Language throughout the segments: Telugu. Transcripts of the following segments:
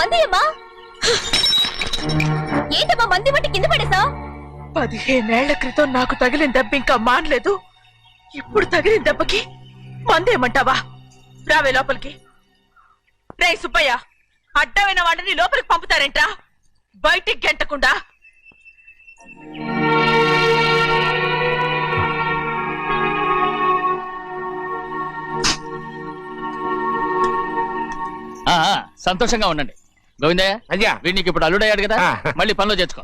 మందేయమ్మా ఏంటమ్మా మంది బట్టి కింద పడేసా 15 ఏళ్ల క్రితం నాకు తగిలిన దెబ్బ ఇంకా మానలేదు. ఇప్పుడు తగిలిన దెబ్బకి మందేయమంటావా? రావే లోపలికి. రే సుబ్బయ్య, అడ్డమైన వాడిని లోపలికి పంపుతారేంట్రా? బయటికి గెంటకుండా. సంతోషంగా ఉండండి గోవిందయ్య. అయ్యా వీడికి ఇప్పుడు అల్లుడయ్యాడు కదా, మళ్ళీ పనిలో చేర్చుకో.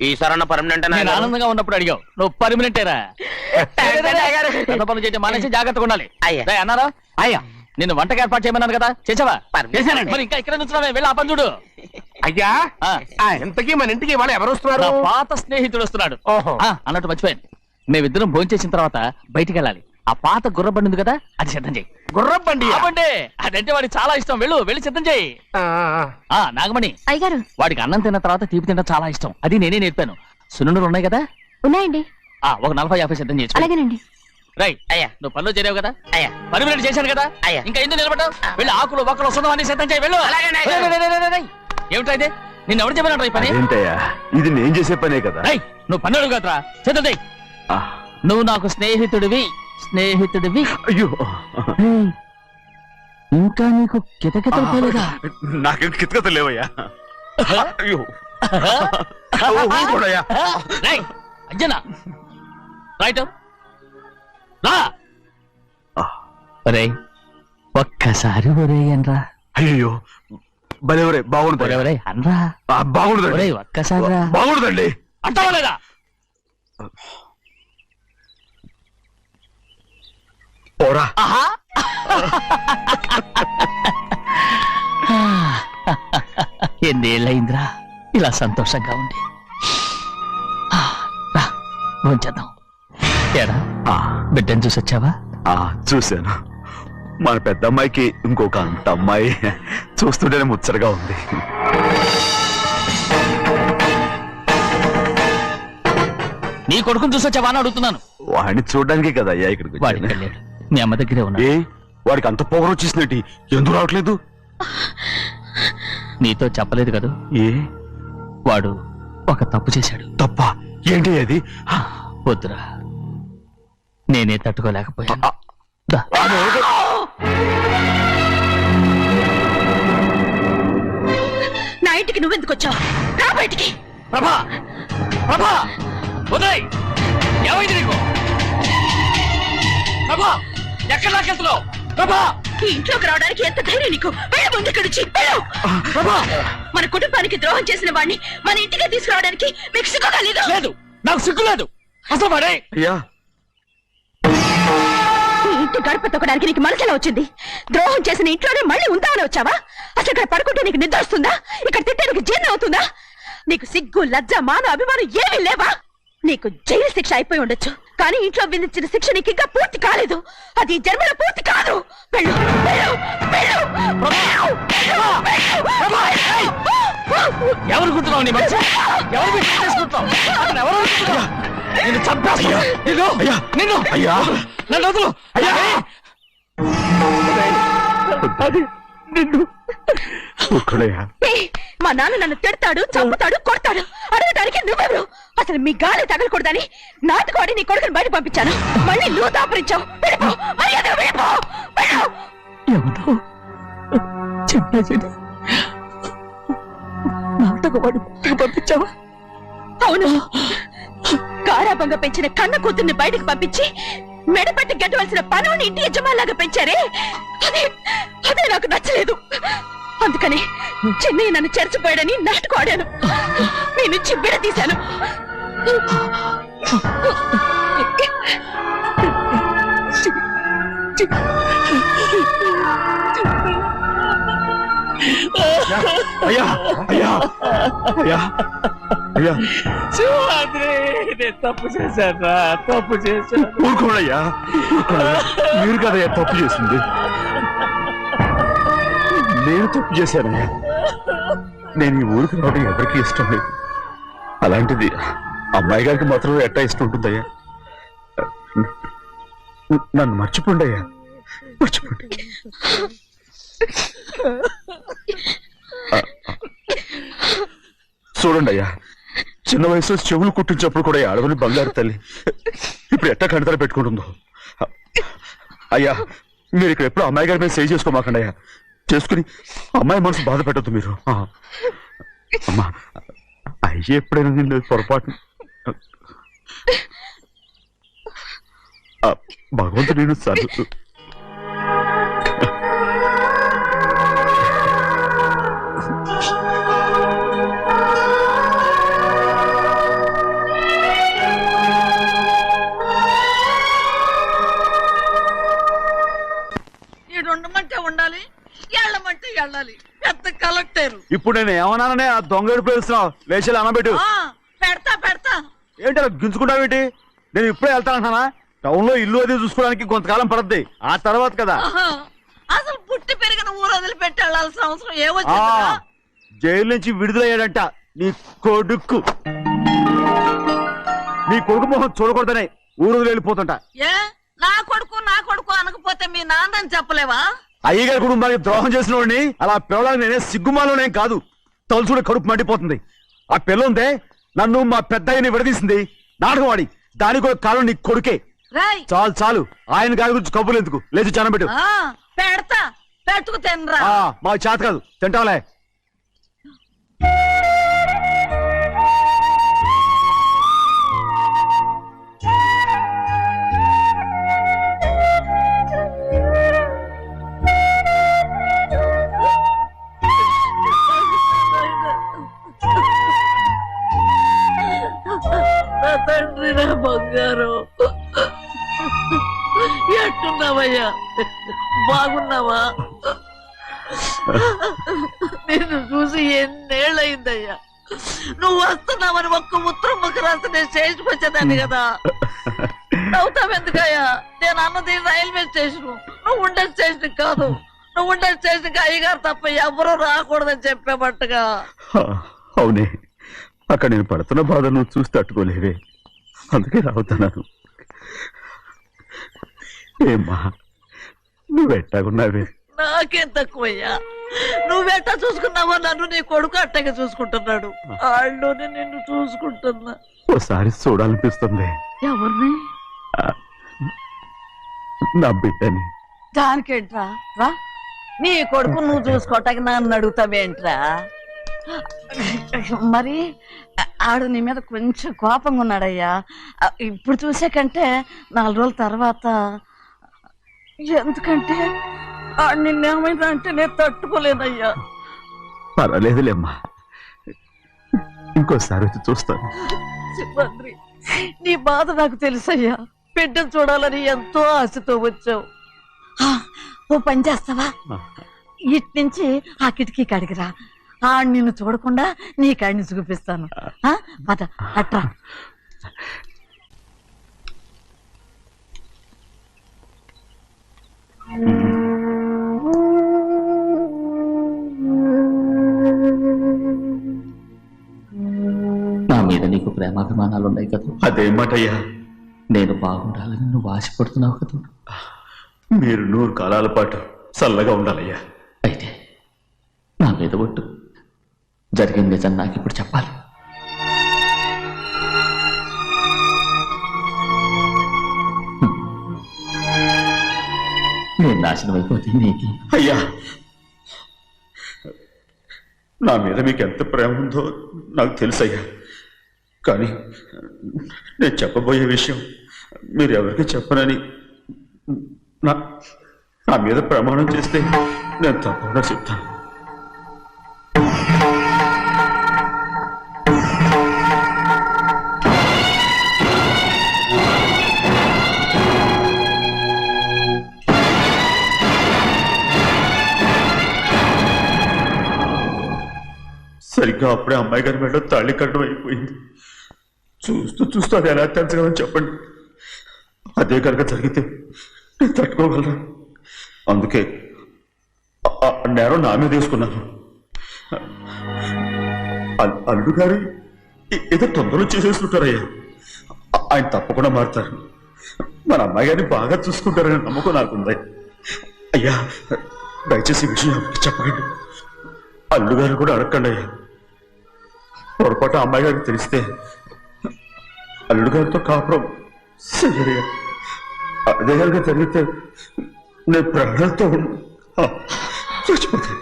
ఈసారన్న పర్మనెంట్ నేను ఆనందంగా ఉన్నప్పుడు అడిగావు, నువ్వు పర్మనెంటేరా. పనులు చేయడం మానేసి జాగ్రత్తగా ఉండాలి. అన్నారా? అయ్యా నిన్ను వంటకి ఏర్పాటు చేయమన్నాను కదా, చేసావా? మరి ఇంకా ఇక్కడ నుంచున్నావే, వెళ్ళి ఆ పని చూడు. అయ్యా ఇంతకీ మన ఇంటికి వాళ్ళు ఎవరు వస్తున్నారు? పాత స్నేహితుడు వస్తున్నాడు. అన్నట్టు మర్చిపోయాను, మేమిద్దరం భోంచేసిన తర్వాత బయటికి వెళ్ళాలి. ఆ పాత గుర్రబండి ఉంది కదా, అది సిద్ధం చేయి. గుర్రబండి? అదంటే వాడికి చాలా ఇష్టం. వెళ్ళి సిద్ధం చేయి. నాగమణి అయ్యగారు, వాడికి అన్నం తిన్న తర్వాత తీపి తినడం చాలా ఇష్టం. అది నేనే నేర్పాను. సున్నుండలు ఉన్నాయి కదా? ఉన్నాయండి. ఒక 40-50 సిద్ధం చేసి. అలాగేనండి. రైట్ అయ్యా, నువ్వు పనిలో చేరావు కదా, అయ్యా పర్మినెంట్ చేశాను కదా, అయ్యా ఇంకా ఎందుకు నిలబడ్డావు? వెళ్ళి ఆకులు ఒక్కలు వస్తుందో అన్ని సిద్ధం చేయి. వెళ్ళు. ఏమిటైతే నిన్ను ఎవరు చెప్పినట్టు ఈ పని? ఇది నేను చేసే పనే కదా. నువ్వు పన్నుడు కదరా, సిద్ధం చేయి. నువ్వు నాకు స్నేహితుడివి. అయ్యో, ఇంకా నీకు కితకితలు పోలేదా? నాకేం కితకితలు లేవయ్యా. అయ్యో అంజనా రైట్ రా. ఒరే ఒక్కసారి ఒరే అనరా. అయ్యో భలే బాగుంటుంది. ఒరే అనరా. బాగుండదండి. ఒక్కసారి బాగుండదండి. అంటావా లేదా? పోరా. ఎన్నేళ్ళయిందిరా ఇలా సంతోషంగా ఉండి. భోంచేద్దాం. ఏరా బిడ్డను చూసొచ్చావా? చూశాను. మన పెద్ద అమ్మాయికి ఇంకొక అంత అమ్మాయి చూస్తుంటేనే ముచ్చటగా ఉంది. నీ కొడుకుని చూసొచ్చావా అని అడుగుతున్నాను. వాడిని చూడడానికే కదా అయ్యా ఇక్కడికి. వాడికి వెళ్ళాడు, మీ అమ్మ దగ్గరే ఉన్నాడు. వాడికి అంత పొగరు వచ్చేసినట్టు ఎందుకు రావట్లేదు? నీతో చెప్పలేదు కదా. వాడు ఒక తప్పు చేశాడు. తప్ప ఏంటి అది? వద్దురా, నేనే తట్టుకోలేకపోయాను. నా ఇంటికి నువ్వెందుకు వచ్చావు? రా బయటికి. ప్రభా ప్రభా ఉదయ్, ఏమైంది నీకు? ప్రభా ఎక్కడ లాకెళ్తున్నావు? ప్రభా ఈ ఇంట్లోకి రావడానికి ఎంత ధైర్యం నీకు? ముందు ఇక్కడి నుంచి మన కుటుంబానికి ద్రోహం చేసిన వాడిని మన ఇంటికి తీసుకురావడానికి మీకు సిగ్గుగా లేదు? లేదు, నాకు సిగ్గు లేదు అసలు. వాడే ఈ ఇంటి గడప తొక్కడానికి నీకు మనసులో వచ్చింది. ద్రోహం చేసిన ఇంట్లోనే మళ్ళీ ఉందామని వచ్చావా? అసలు ఇక్కడ పడుకుంటే నీకు నిద్ర వస్తుందా? ఇక్కడ తింటే నీకు జీర్ణం అవుతుందా? నీకు సిగ్గు, లజ్జ, మాన, అభిమానం ఏమీ లేవా? నీకు జైలు శిక్ష అయిపోయి ఉండొచ్చు, కానీ ఇంట్లో విధించిన శిక్ష నీకు ఇంకా పూర్తి కాలేదు. అది జన్మలో పూర్తి కాదు. వెళ్ళు, వెళ్ళు, వెళ్ళు, ఎవరు గుర్తున్నావు? నీ మంచి ఎవరు చేసుకుంటావు? నిన్ను చంపేస్తా. నిన్ను నన్ను వదులు. మా నాన్న నన్ను తిడతాడు, చంపుతాడు, కొడతాడు. అడగడానికి నువ్వెవరు? అసలు మీ గాలి తగలకూడదని నాటుకోడి నీ కొడుకుని బయట పంపించాను. మళ్ళీ నువ్వు దాపరించావు. నాటకవాడు పంపించావా? అవును, గారాబంగా పెంచిన కన్న కూతుర్ని బయటకు పంపించి మెడపట్టి గెట్టవలసిన పనుని ఇంటి యజమానిలాగా పెంచారే, అదే నాకు నచ్చలేదు. అందుకని చెన్నై నన్ను చేర్చిపోయాడని నాటకం ఆడాను. మీ నుంచి విడదీశాను. అయ్యా అయ్యా అయ్యా అయ్యా, తప్పు చేశాను, తప్పు చేశాను. ఊరుకోడయ్యా, మీరు కదయ్యా తప్పు చేసింది. నేను తప్పు చేశానయ్యా. నేను ఈ ఊరికి రావడం ఎవరికి ఇష్టం లేదు. అలాంటిది అమ్మాయి గారికి మాత్రం ఎట్టా ఇష్టం ఉంటుందయ్యా. నన్ను మర్చిపోండి అయ్యా, మర్చిపోండి. చూడండి అయ్యా, చిన్న వయసులో చెవులు కుట్టించినప్పుడు కూడా ఈ ఆడవని బంగారు తల్లి ఇప్పుడు ఎట్టా కంటతల పెట్టుకుంటుందో. అయ్యా, మీరు ఇక్కడ ఎప్పుడు అమ్మాయి గారి మీద సేవ్ చేసుకోమాకండి అయ్యా. చేసుకుని అమ్మాయి మనసు బాధ పెట్టద్దు మీరు. అమ్మా, అయ్యే ఎప్పుడైనా నేను పొరపాటు భగవంతుడు నేను సర్దు. ఉండమంటే ఉండాలి, వెళ్ళమంటే వెళ్ళాలి. పెద్ద కలెక్టర్. ఇప్పుడు నేను ఏమన్నాననే ఆ దొంగ పిలుస్తున్నావు, లేచి అనబెట్టు. పెడతా పెడతా. ఏంటి అలా గించుకుంటావేంటి? నేను ఇప్పుడే వెళ్తానంటున్నా. టౌన్ లో ఇల్లు అది చూసుకోవడానికి కొంతకాలం పడద్ది, ఆ తర్వాత కదా. అసలు పుట్టి పెరిగిన ఊరు వదిలిపెట్టి వెళ్ళాల్సిన అవసరం ఏమొచ్చిందా? జైలు నుంచి విడుదలయ్యాడంట నీ కొడుకు. నీ కొడుకు మొహం చూడకూడదనే ఊరు వదిలి వెళ్ళిపోతుంట. ఏ నా కొడుకు అనకపోతే మీ నాన్నని చెప్పలేవా? అయ్యగారి కుటుంబానికి ద్రోహం చేసిన వాడిని అలా పిల్లడానికి నేనే సిగ్గుమాలోనేం కాదు, తలుచుకుంటే కడుపు మండిపోతుంది. ఆ పిల్ల ఉందే నన్ను మా పెద్దయ్యని విడదీసింది, నాటకం వాడి. దానికి కూడా కాలం నీ కొడుకే. చాలు చాలు, ఆయన గారి గురించి కబుర్లు ఎందుకు, లేచి జనం పెట్టు. పెడతా, పెట్టుకు తినరా. మాకు చేత కాదు, తింటాంలే. తండ్రి నా బంగారు, ఎట్టున్నావయ్యా? బాగున్నావా? నిన్ను చూసి ఎన్నేళ్ళయిందయ్యా. నువ్వు వస్తున్నావని ఒక్క ఉత్తరం ముఖ రాస్తే నేను స్టేషన్కి వచ్చేదాన్ని కదా. నవ్వుతావెందుకయ్యా? నేను అన్నది రైల్వే స్టేషన్, నువ్వు ఉండే స్టేషన్ కాదు. నువ్వు ఉండే స్టేషన్కి అయ్యగారు తప్ప ఎవరూ రాకూడదని చెప్పేమట్టుగా. అవునే, అక్కడ నేను పడుతున్న బాధ నువ్వు చూసి తట్టుకోలేవే, అందుకే రావుతున్నాను. ఏమ్మా, నువ్వెట్టాగున్నావే? నాకేం తక్కువయ్యా, నువ్వెట్టా చూసుకున్నావో నన్ను నీ కొడుకు అట్టగా చూసుకుంటున్నాడు. వాళ్ళలోనే నిన్ను చూసుకుంటున్నా. ఓసారి చూడాలనిపిస్తుంది. ఎవరిని? నా బిడ్డని. దానికేంట్రా? రా, నీ కొడుకు నువ్వు చూసుకోవటానికి నన్ను అడుగుతావేంట్రా? మరి ఆడు నీ మీద కొంచెం కోపంగా ఉన్నాడయ్యా. ఇప్పుడు చూసే కంటే 4 రోజుల తర్వాత. ఎందుకంటే నిన్నేమైనా అంటే నేను తట్టుకోలేదయ్యా. పర్వాలేదులేమ్మా, ఇంకోసారి వచ్చి చూస్తాను. సింహాద్రి, నీ బాధ నాకు తెలుసయ్యా. బిడ్డను చూడాలని ఎంతో ఆశతో వచ్చావు. ఓ పని చేస్తావా? ఇటు నుంచి ఆ కిటికీ కాడికి రా. నిన్ను చూడకుండా నీ కాడిని చూపిస్తాను. పద అట్రా. నా మీద నీకు ప్రేమాభిమానాలు ఉన్నాయి కదా. అదేమాటయ్యా? నేను బాగుండాలని నువ్వు ఆశపడుతున్నావు కదా. మీరు 100 కాలాల పాటు చల్లగా ఉండాలయ్యా. అయితే నా మీద ఒట్టు, జరిగిన నిజం నాకు ఇప్పుడు చెప్పాలి. నేను నాశనం అయిపోతే నీకు. అయ్యా, నా మీద మీకు ఎంత ప్రేమ ఉందో నాకు తెలుసయ్యా. కానీ నేను చెప్పబోయే విషయం మీరు ఎవరికి చెప్పనని నా మీద ప్రమాణం చేస్తే నేను తప్పకుండా చెప్తాను. సరిగ్గా అప్పుడే అమ్మాయి గారి మెడలో తాళి కట్టడం అయిపోయింది. చూస్తూ చూస్తూ అది ఎలా తెంచగలని చెప్పండి. అదే కనుక జరిగితే నేను తట్టుకోగలరా? అందుకే నేరం నా మీద తీసుకున్నాను. అల్లుడు గారు ఏదో తొందరలో చేసేసుకుంటారయ్యా. ఆయన తప్పకుండా మారుతారు. మన అమ్మాయి గారిని బాగా చూసుకుంటారని నమ్మకం నాకుంది. అయ్యా, దయచేసి విషయం ఎవరికి చెప్పండి. అల్లుడు గారు కూడా అడగండి అయ్యా. పొరపాటు అమ్మాయి గారికి తెలిస్తే అల్లుడు గారితో కాపురం సరిగా అదే కనుక జరిగితే నేను ప్రాణాలతో చచ్చిపోతాను.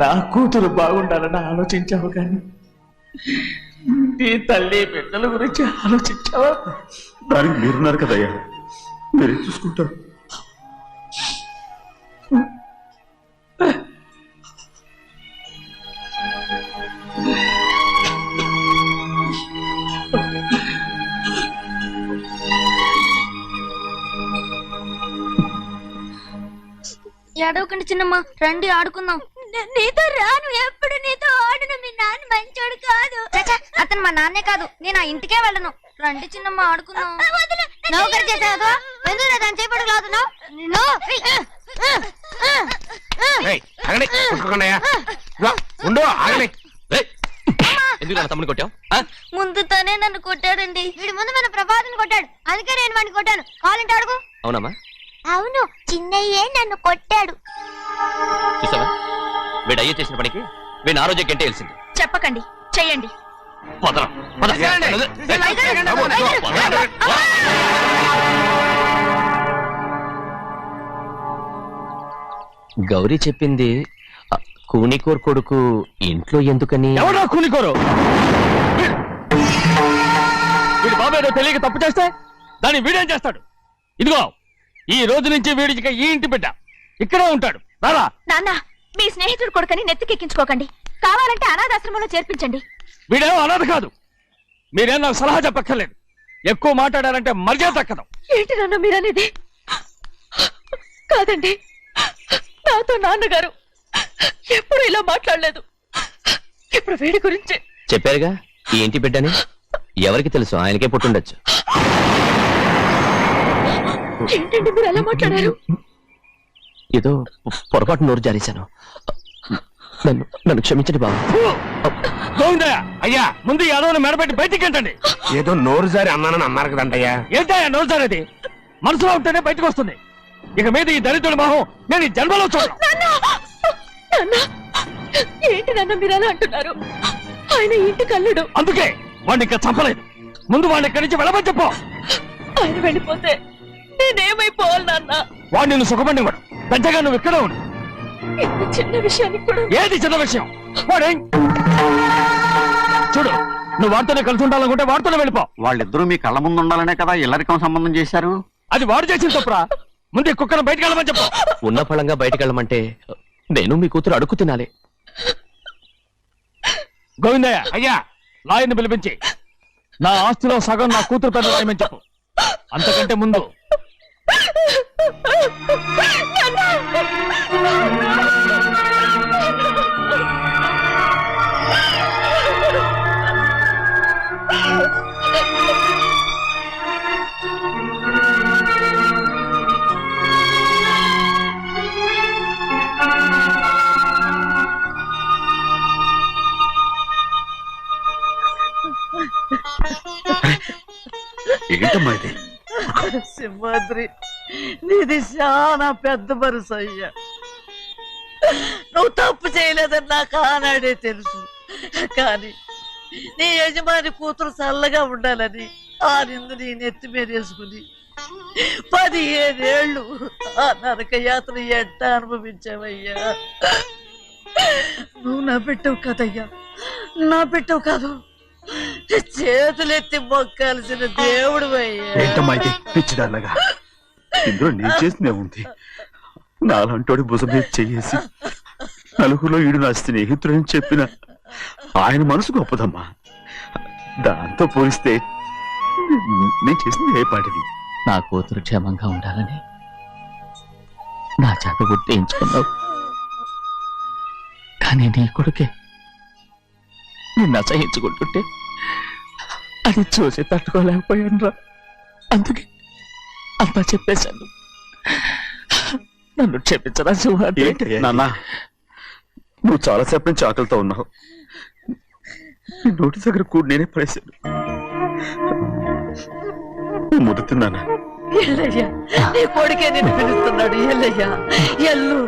నా కూతురు బాగుండాలని ఆలోచించావు కానీ నీ తల్లి బిడ్డల గురించి ఆలోచించావా? దానికి మీరున్నారు కదయ్యా, మీరే చూసుకుంటారు. ఏడవకండి చిన్నమ్మ, రండి ఆడుకుందాం. నీతో రాను, ఎప్పుడు నీతో ఆడను. మీ నాన్న మంచోడు కాదు. అతను మా నాన్నే కాదు, నేను ఆ ఇంటికే వెళ్ళను. రండి చిన్నమ్మ ఆడుకుందాం. నౌకరు చేసావు ఎందుకు దాని చేపడు కాదు. ఎందుకు తమ్ముడు కొట్టావు? ముందు తనే నన్ను కొట్టాడండి. వీడి ముందు మన ప్రభాతం కొట్టాడు, అందుకే నేను వాడిని కొట్టాను. కావాలంటే అడుగు. అవునమ్మా? అవును, చిన్నయ్యే నన్ను కొట్టాడు. చూసావా, వీడు అయ్యే చేసిన పనికి వీడిని ఆరోగ్యం గంటే తెలిసింది. చెప్పకండి, చెయ్యండి. గౌరీ చెప్పింది కూనికోర్ కొడుకు ఇంట్లో ఎందుకని. ఎవరో కూనికోరు? వీడి బాబు ఏదో తెలియక తప్పు చేస్తే దాన్ని వీడేం చేస్తాడు? ఇదిగో, ఈ రోజు నుంచి వీడికి ఈ ఇంటి బిడ్డ ఇక్కడే ఉంటాడు. రారా. నాన్న, మీ స్నేహితుడు కొడుకని నెత్తికెక్కించుకోకండి. కావాలంటే అనాథాశ్రమంలో చేర్పించండి. వీడేమో అనాథ కాదు. మీరేం నాకు సలహా చెప్పక్కర్లేదు. ఎక్కువ మాట్లాడారంటే మర్యాద దక్కదు. ఏంటి నాన్న మీరనేది? కాదండి, నాతో నాన్నగారు ఎప్పుడు ఇలా మాట్లాడలేదు. ఇప్పుడు వీడి గురించి చెప్పారుగా ఈ ఇంటి బిడ్డని. ఎవరికి తెలుసు, ఆయనకే పుట్టుండొచ్చు. ఏంటండి మీరు ఎలా మాట్లాడారు? ఏదో పొరపాటు నోరు జారేశాను. నన్ను క్షమించండి బాబు. గోవిందయ్య, అయ్యా ముందు ఈ అడవులు మెడబెట్టి బయటికి ఏంటండి? ఏదో నోరు జారి అన్నానని అన్నారు కదంటయ్యా. ఏంటయ్యా నోరు జారేది? మనసులో ఉంటేనే బయటకు వస్తుంది. ఇక మీద ఈ దళితుడి మొహం నేను ఈ జన్మలో చూడను. ఏంటి నాన్న మీరు అలా అంటున్నారు? ఆయన ఇంటి కల్లుడు. అందుకే వాడిని ఇంకా చంపలేదు. ముందు వాడిని ఇక్కడి నుంచి వెళ్ళమని చెప్పు. ఆయన వెళ్ళిపోతే నేనేమైపోవాలి నాన్న? వాడు నిన్ను సుఖపడివాడు. పెద్దగా నువ్వు ఇక్కడే ఉండు. ఇంత చిన్న విషయానికి కూడా. ఏది చిన్న విషయం? వాడేం చూడు, నువ్వు వాడితోనే కలిసి ఉండాలనుకుంటే వాడితోనే వెళ్ళిపో. వాళ్ళిద్దరూ మీ కళ్ళ ముందు ఉండాలనే కదా ఇల్లరికం సంబంధం చేశారు. అది వాడు చేసిన తప్పురా. ముందు ఈ కుక్కను బయటకు వెళ్ళమని చెప్పు. ఉన్న ఫలంగా బయటకు వెళ్ళమంటే నేను మీ కూతురు అడుగు తినాలి. గోవిందయ్య, అయ్యా లాయర్ని పిలిపించి నా ఆస్తిలో సగం నా కూతురు పెద్ద రాయమని చెప్పు. అంతకంటే ముందు ఏంటమ్మా ఇది? సింహాద్రి, నీది చాలా పెద్ద మనసు అయ్యా. నువ్వు తప్పు చేయలేదని నాకు ఆనాడే తెలుసు. కానీ నీ యజమాని కూతురు చల్లగా ఉండాలని ఆ నిందు నీ నెత్తి మీద వేసుకుని 15 ఏళ్ళు ఆ నరక యాత్ర ఎట్ట అనుభవించావయ్యా. నువ్వు నా పెట్టవు కదయ్యా, నా పెట్టవు కాదు, చేతులెత్తి మొక్కాల్సిన దేవుడు అయ్యా. ఏంటమ్మా ఇది పిచ్చిదాన్నగా? ఇందులో నేను చేసినే ఉంది. నాలంటోడి భుజం మీద చెయ్యేసి నలుగురిలో ఈడు నా స్నేహితుడని చెప్పిన ఆయన మనసు గొప్పదమ్మా. దాంతో పోలిస్తే నేను చేసింది ఏ పాటిది? నా కూతురు క్షేమంగా ఉండాలని నా చేత గుర్తించుకున్నావు. కానీ నీ కొడుకే నిన్ను అసహించుకుంటుంటే అది చూసి తట్టుకోలేకపోయాను రా. అందుకే అంతా చెప్పేశాను. నన్ను క్షమించరా సింహాద్రి. నాన్న, నువ్వు చాలాసేపు నుంచి ఆకలితో ఉన్నావు. నీ నోటి దగ్గర కూడా నేనే పడేశాను. ముద్దు తిన్నానా? ఎల్లయ్యా నీ కొడుకే నిన్ను పిలుస్తున్నాడు ఎల్లయ్యా ఎల్లు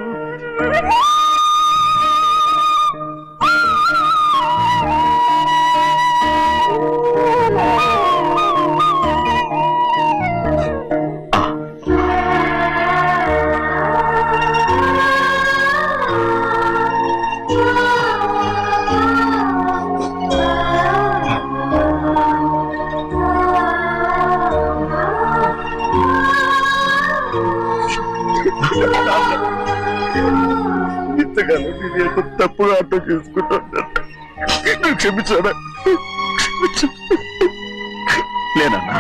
ఇంతకాలం నేను ఎంత తప్పుగా అర్థం చేసుకుంటాను. క్షమించాడా? లేనన్నా